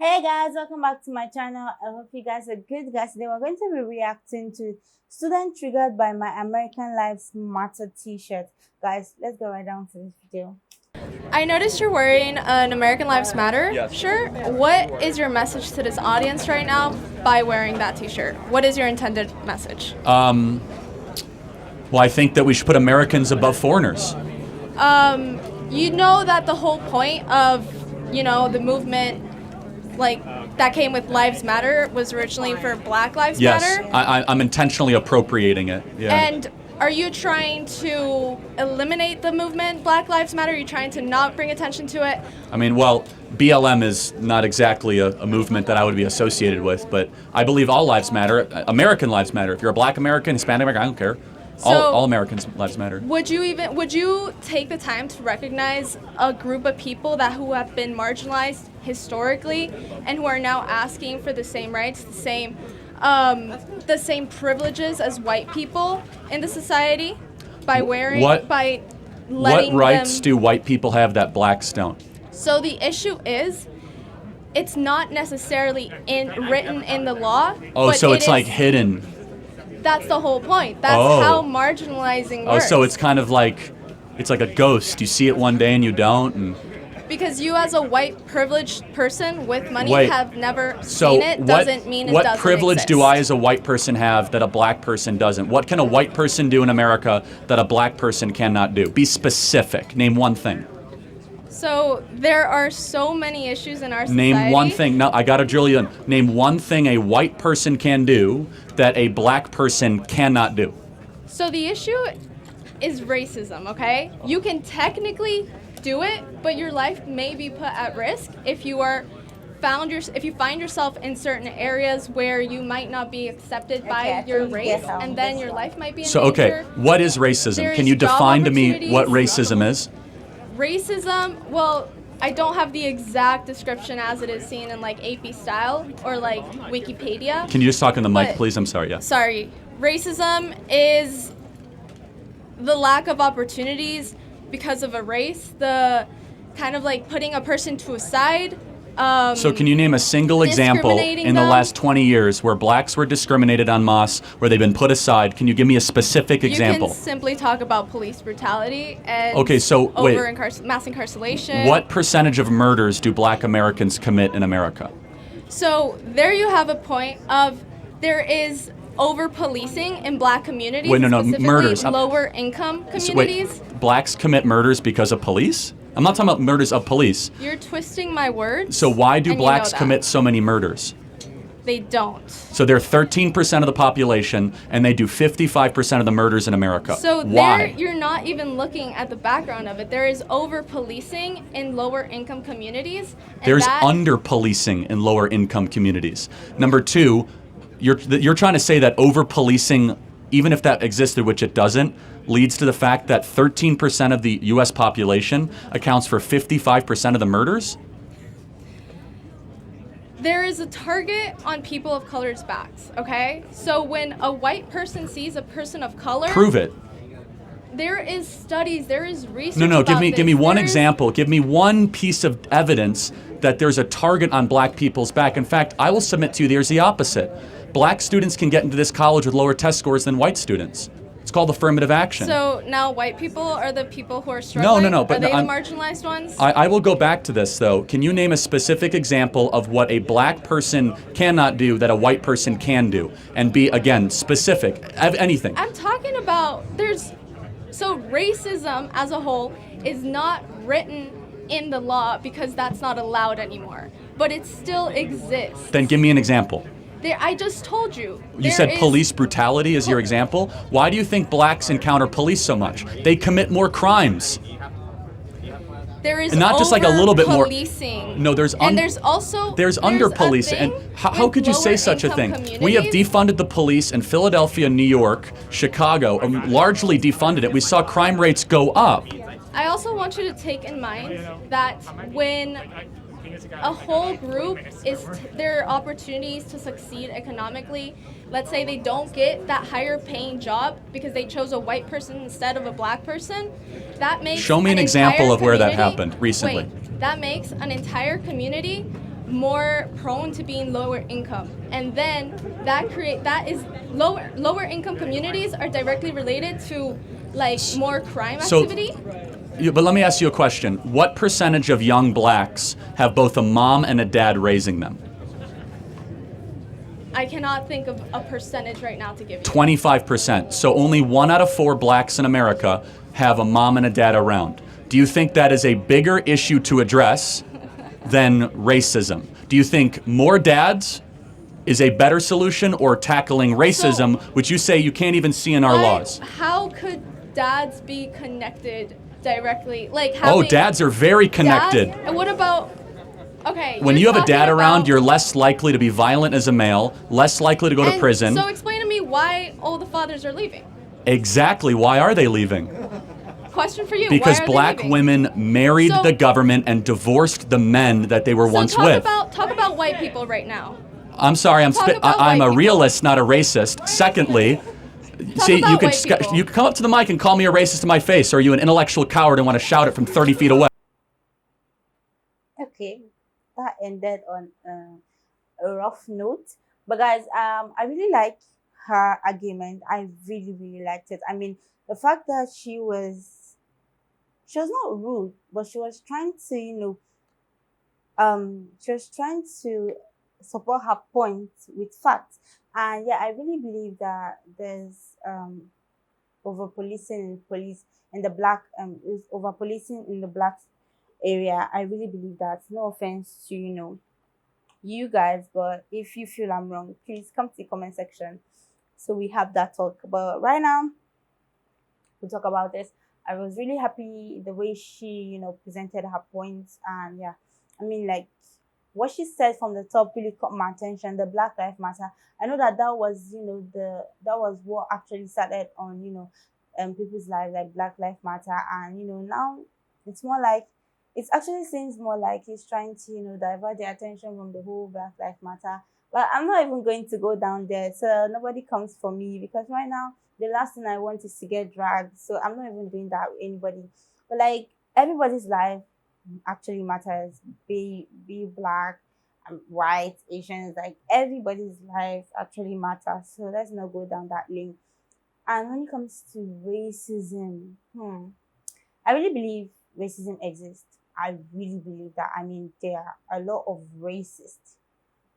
Hey guys, welcome back to my channel. I hope you guys are good, guys. Today we're going to be reacting to Student Triggered by My American Lives Matter t-shirt. Guys, let's go right down to this video. I noticed you're wearing an American Lives Matter Yes. shirt. What is your message to this audience right now by wearing that t-shirt? What is your intended message? Well, I think that we should put Americans above foreigners. You know that the whole point of, the movement that came with Lives Matter was originally for Black Lives Yes, Matter. I'm intentionally appropriating it. Yeah. And are you trying to eliminate the movement Black Lives Matter? Are you trying to not bring attention to it? I mean, well, BLM is not exactly a movement that I would be associated with, but I believe all lives matter. American lives matter. If you're a Black American, Hispanic American, I don't care. All Americans' lives matter. Would you take the time to recognize a group of people who have been marginalized historically and who are now asking for the same rights, the same privileges as white people in the society by letting What rights do white people have that blacks don't? So the issue is, it's not necessarily written in the law. Oh, but so it's like hidden. That's the whole point. That's how marginalizing works. Oh, so it's kind of like, it's like a ghost. You see it one day and you don't. And because you as a white privileged person with money have never so seen it doesn't mean it doesn't What privilege exist. do I as a white person have that a black person doesn't? What can a white person do in America that a black person cannot do? Be specific. Name one thing. So there are so many issues in our society. Name one thing. No, I gotta drill you in. Name one thing a white person can do that a black person cannot do. So the issue is racism, okay? You can technically do it, but your life may be put at risk if you find yourself in certain areas where you might not be accepted by your race, and then your life might be in danger. Okay, what is racism? Can you define to me what racism is? Racism, well, I don't have the exact description as it is seen in AP style or Wikipedia. Can you just talk in the mic, please? I'm sorry, yeah. Sorry. Racism is the lack of opportunities because of a race, the kind of putting a person to a side. So can you name a single example in the last 20 years where blacks were discriminated en masse, where they've been put aside? Can you give me a specific example? You can simply talk about police brutality and mass incarceration. What percentage of murders do black Americans commit in America? So there you have a point of there is over-policing in black communities, specifically murders. Lower income communities. Blacks commit murders because of police? I'm not talking about murders of police. You're twisting my words. So why do blacks commit so many murders? They don't. So they're 13% of the population, and they do 55% of the murders in America. So why? You're not even looking at the background of it. There is over-policing in lower income communities. There's under-policing in lower income communities. Number two, you're trying to say that over-policing, even if that existed, which it doesn't, leads to the fact that 13% of the U.S. population accounts for 55% of the murders? There is a target on people of color's backs, okay? So when a white person sees a person of color... Prove it. There is studies, there is research give me one example. Give me one piece of evidence that there's a target on black people's back. In fact, I will submit to you there's the opposite. Black students can get into this college with lower test scores than white students. It's called affirmative action. So now white people are the people who are struggling? No. But are they the marginalized ones? I will go back to this, though. Can you name a specific example of what a black person cannot do that a white person can do? And be, again, specific. Anything. I'm talking about So racism as a whole is not written in the law because that's not allowed anymore. But it still exists. Then give me an example. I just told you. You said police brutality is your example. Why do you think blacks encounter police so much? They commit more crimes. There is and not just a little bit more. No, there's under policing. And how could you say such a thing? We have defunded the police in Philadelphia, New York, Chicago, largely defunded it. We saw crime rates go up. I also want you to take in mind that when a whole group their opportunities to succeed economically, let's say they don't get that higher paying job because they chose a white person instead of a black person, that makes Show me an example of where that happened recently. That makes an entire community more prone to being lower income, and then that is lower income communities are directly related to like more crime So, activity. but let me ask you a question. What percentage of young blacks have both a mom and a dad raising them? I cannot think of a percentage right now to give you. 25%. So only 1 out of 4 blacks in America have a mom and a dad around. Do you think that is a bigger issue to address than racism? Do you think more dads is a better solution, or tackling racism, which you say you can't even see in our laws? How could dads be connected directly? Like Oh, dads are very connected. And what about? Okay. When you have a dad around, you're less likely to be violent as a male, less likely to go to prison. So explain to me why all the fathers are leaving. Exactly. Why are they leaving? Question for you. Because why are black they leaving? women married the government and divorced the men that they were once with. Talk about white people right now. I'm sorry, I'm a white realist, not a racist. Secondly, see, you could come up to the mic and call me a racist to my face, or are you an intellectual coward and want to shout it from 30 feet away? Okay, that ended on a rough note. But guys, I really like her argument. I really, really liked it. I mean, the fact that she was not rude, but she was trying to, she was trying to support her point with facts. And yeah, I really believe that there's over policing in police in the black is over policing in the black area. I really believe that. No offense to you guys, but if you feel I'm wrong, please come to the comment section so we have that talk. But right now, we'll talk about this. I was really happy the way she presented her points. And yeah, I mean, like, what she said from the top really caught my attention. The Black Lives Matter. I know that was that was what actually started on people's lives, like Black Lives Matter. And now it's more like, it actually seems more like he's trying to divert the attention from the whole Black Lives Matter. But I'm not even going to go down there, so nobody comes for me, because right now the last thing I want is to get dragged. So I'm not even doing that with anybody. But like, everybody's life actually matters. Be black, white, Asians, like everybody's life actually matters. So let's not go down that lane. And when it comes to racism, I really believe racism exists. I really believe that. I mean, there are a lot of racists,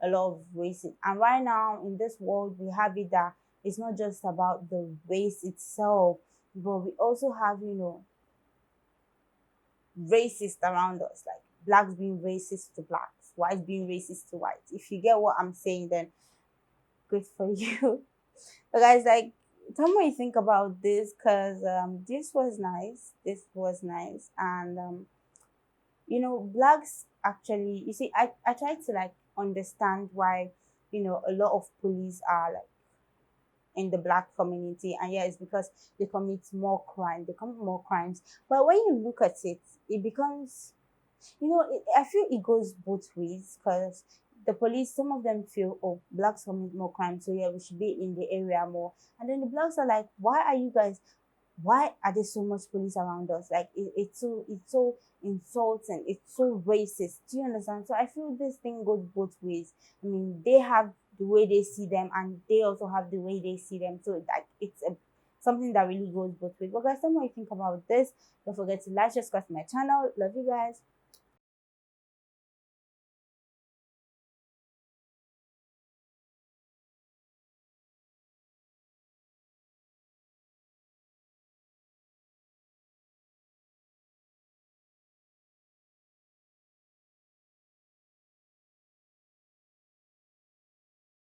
and right now in this world we have it that it's not just about the race itself, but we also have racists around us, like blacks being racist to blacks, whites being racist to whites. If you get what I'm saying, then good for you. But guys, like, tell me what you think about this, because this was nice. And blacks actually, you see, I tried to like understand why a lot of police are like in the black community. And yeah, it's because they commit more crimes. But when you look at it, it becomes, I feel it goes both ways, because the police, some of them feel, oh, blacks commit more crime, so yeah, we should be in the area more. And then the blacks are like, why are there so much police around us? Like, it's so insulting, it's so racist. Do you understand? So I feel this thing goes both ways. I mean, they have the way they see them, and they also have the way they see them. So like, it's something that really goes both ways. But guys, tell me what you think about this. Don't forget to like, subscribe to my channel. Love you guys.